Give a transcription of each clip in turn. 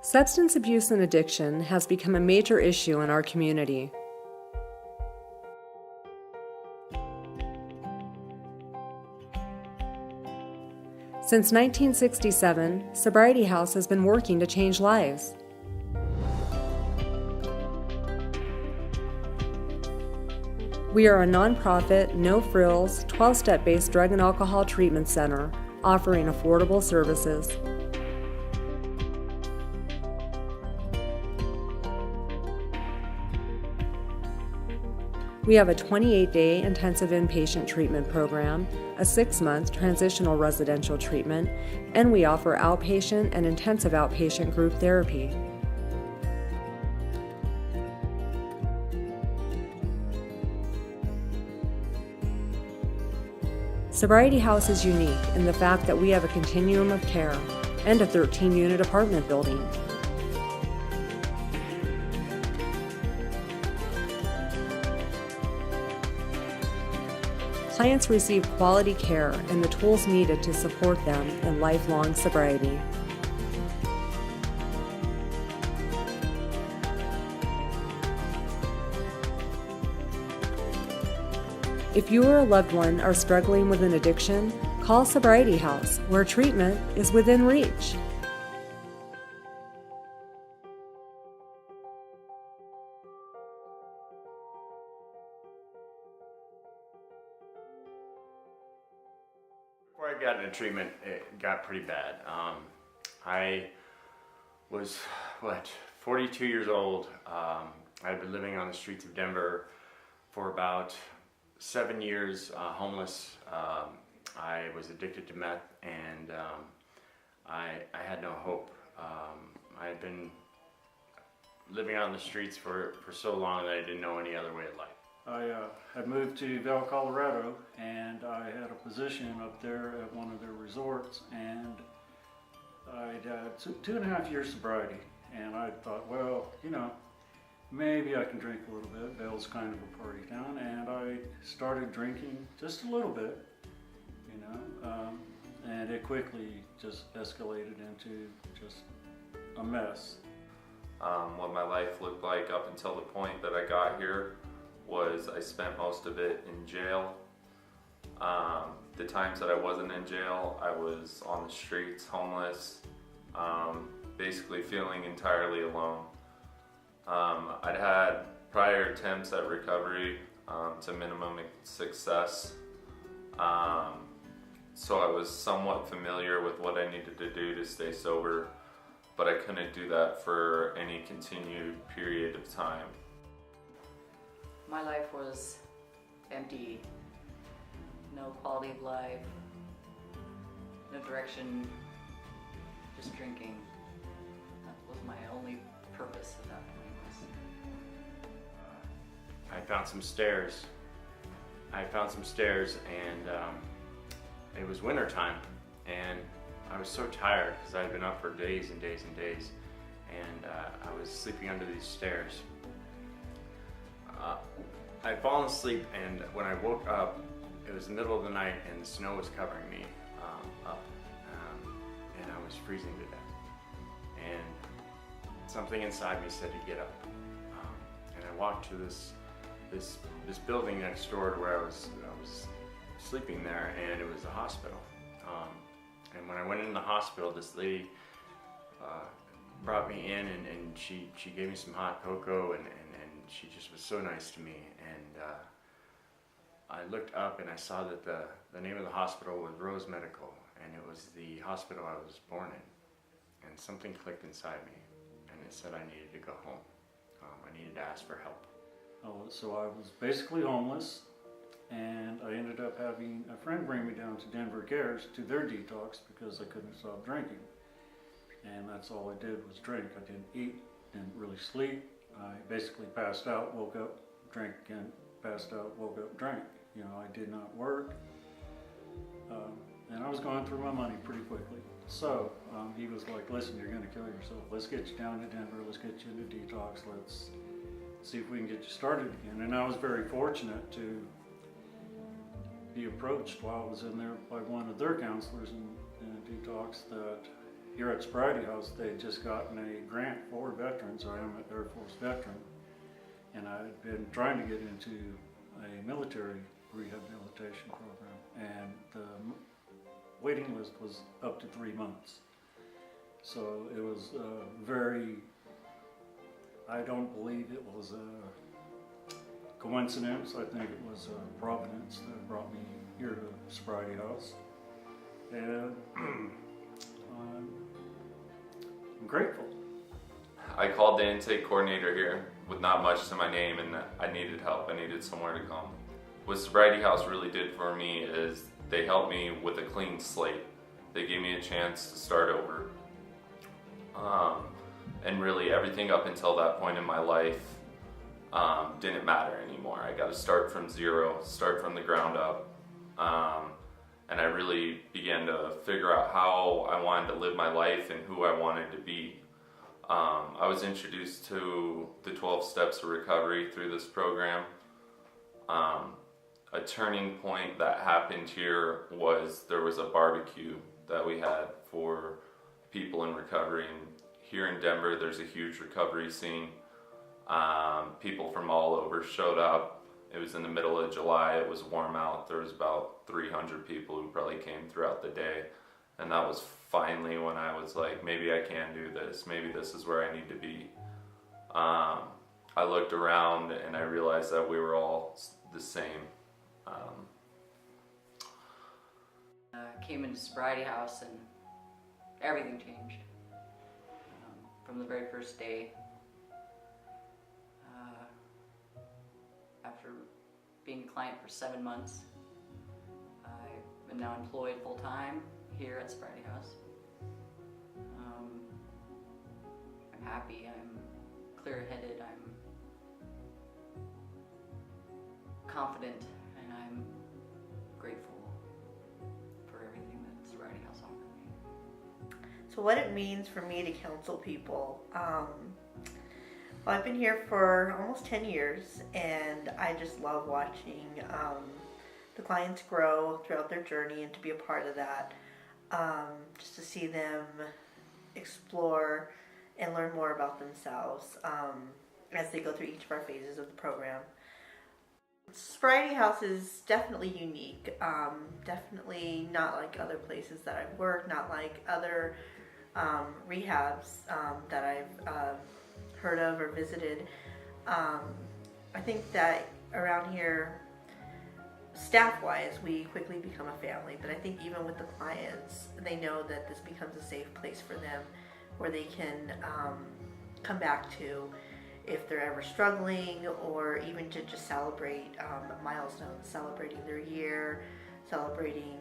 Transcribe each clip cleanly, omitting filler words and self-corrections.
Substance abuse and addiction has become a major issue in our community. Since 1967, Sobriety House has been working to change lives. We are a nonprofit, no-frills, 12-step-based drug and alcohol treatment center offering affordable services. We have a 28-day intensive inpatient treatment program, a 6-month transitional residential treatment, and we offer outpatient and intensive outpatient group therapy. Sobriety House is unique in the fact that we have a continuum of care and a 13-unit apartment building. Clients receive quality care and the tools needed to support them in lifelong sobriety. If you or a loved one are struggling with an addiction, call Sobriety House, where treatment is within reach. Before I got into treatment, it got pretty bad. I was, 42 years old. I'd been living on the streets of Denver for about 7 years, homeless. I was addicted to meth, and I had no hope. I had been living on the streets for so long that I didn't know any other way of life. I had moved to Vail, Colorado, and I had a position up there at one of their resorts, and I'd had 2.5 years sobriety, and I thought, well, maybe I can drink a little bit. Vail's kind of a party town, and I started drinking just a little bit, and it quickly just escalated into just a mess. What my life looked like up until the point that I got here was I spent most of it in jail. The times that I wasn't in jail, I was on the streets, homeless, basically feeling entirely alone. I'd had prior attempts at recovery to minimum success, so I was somewhat familiar with what I needed to do to stay sober, but I couldn't do that for any continued period of time. My life was empty, no quality of life, no direction, just drinking. That was my only purpose at that point. I found some stairs. And it was winter time, and I was so tired because I had been up for days and days and days, and I was sleeping under these stairs. I'd fallen asleep, and when I woke up, it was the middle of the night, and the snow was covering me and I was freezing to death. And something inside me said to get up. And I walked to this building next door to where I was sleeping there, and it was a hospital. And when I went in the hospital, this lady brought me in, and she gave me some hot cocoa, and she just was so nice to me. And I looked up and I saw that the name of the hospital was Rose Medical, and it was the hospital I was born in. And something clicked inside me, and it said I needed to go home. I needed to ask for help. So I was basically homeless, and I ended up having a friend bring me down to Denver Cares to their detox because I couldn't stop drinking. And that's all I did was drink. I didn't eat, didn't really sleep. I basically passed out, woke up, drank again, passed out, woke up, drank. I did not work. And I was going through my money pretty quickly. So he was like, listen, you're going to kill yourself. Let's get you down to Denver. Let's get you into detox. Let's see if we can get you started again. And I was very fortunate to be approached while I was in there by one of their counselors in detox that here at Sobriety House, they had just gotten a grant for veterans. I am an Air Force veteran, and I had been trying to get into a military rehabilitation program, and the waiting list was up to 3 months. So it was I don't believe it was a coincidence. I think it was Providence that brought me here to Sobriety House. And I'm grateful. I called the intake coordinator here with not much to my name, and I needed help. I needed somewhere to come. What Sobriety House really did for me is they helped me with a clean slate. They gave me a chance to start over. And really everything up until that point in my life didn't matter anymore. I got to start from zero, start from the ground up. And I really began to figure out how I wanted to live my life and who I wanted to be. I was introduced to the 12 steps of recovery through this program. A turning point that happened here was there was a barbecue that we had for people in recovery. And here in Denver, there's a huge recovery scene. People from all over showed up. It was in the middle of July. It was warm out. There was about 300 people who probably came throughout the day. And that was finally when I was like, maybe I can do this. Maybe this is where I need to be. I looked around and I realized that we were all the same. Came into Sobriety House and everything changed. From the very first day. After being a client for 7 months, I am now employed full-time here at Sobriety House. I'm happy, I'm clear-headed, I'm confident, and I'm grateful for everything that Sobriety House offered me. So what it means for me to counsel people. Well, I've been here for almost 10 years, and I just love watching the clients grow throughout their journey and to be a part of that. Just to see them explore and learn more about themselves as they go through each of our phases of the program. Sobriety House is definitely unique, definitely not like other places that I've worked, not like other rehabs that I've heard of or visited. I think that around here, staff-wise, we quickly become a family, but I think even with the clients, they know that this becomes a safe place for them where they can come back to if they're ever struggling, or even to just celebrate milestones, celebrating their year, celebrating,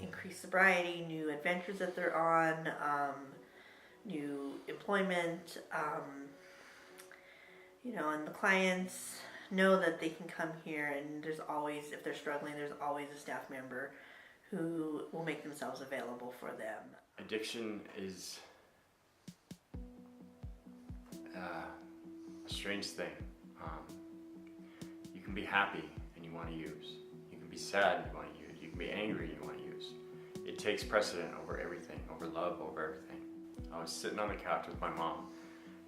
increased sobriety, new adventures that they're on, new employment, and the clients know that they can come here, and there's always, if they're struggling, there's always a staff member who will make themselves available for them. Addiction is a strange thing. You can be happy and you want to use. You can be sad and you want to use. You can be angry and you want to use. It takes precedent over everything, over love, over everything. I was sitting on the couch with my mom,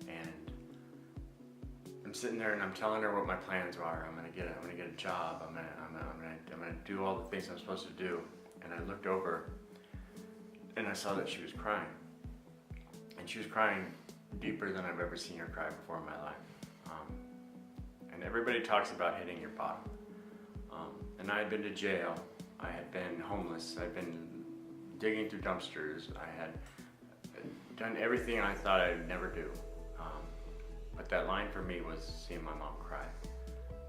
and I'm sitting there and I'm telling her what my plans are. I'm gonna get a job. I'm gonna do all the things I'm supposed to do. And I looked over and I saw that she was crying, and she was crying deeper than I've ever seen her cry before in my life. And everybody talks about hitting your bottom. And I had been to jail. I had been homeless. I'd been digging through dumpsters. I had done everything I thought I'd never do. But that line for me was seeing my mom cry.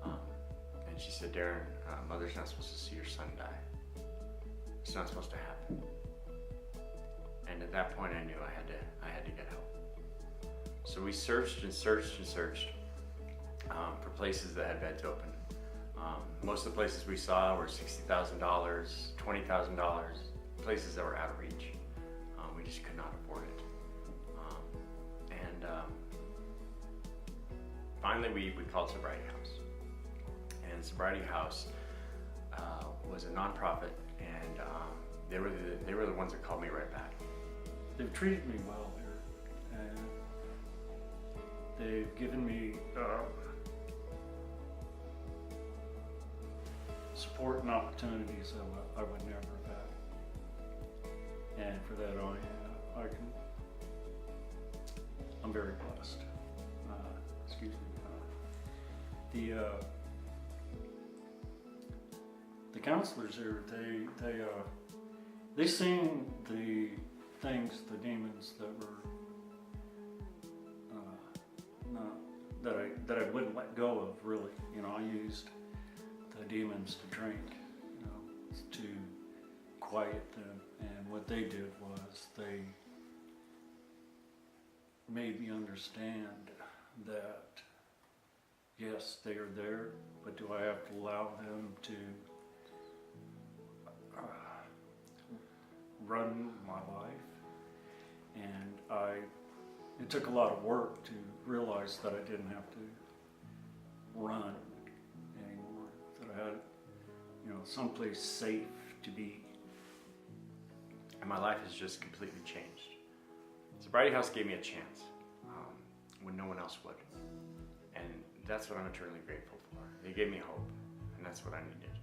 And she said, "Darren, mother's not supposed to see your son die. It's not supposed to happen." And at that point I knew I had to get help. So we searched and searched and searched for places that had beds open. Most of the places we saw were $60,000, $20,000, places that were out of reach. We just could not afford it. Finally we called Sobriety House. And Sobriety House was a nonprofit, and they were the ones that called me right back. They've treated me well here, and they've given me support and opportunities that I would never have had. And for that, I'm very blessed. Excuse me. The counselors here, they seen the things, the demons that were that I wouldn't let go of, really. You know, I used the demons to drink, you know, to quiet them. And what they did was they made me understand that, yes, they are there, but do I have to allow them to run my life? And it took a lot of work to realize that I didn't have to run anymore, that I had, you know, someplace safe to be. And my life has just completely changed. Sobriety House gave me a chance when no one else would. And that's what I'm eternally grateful for. They gave me hope, and that's what I needed.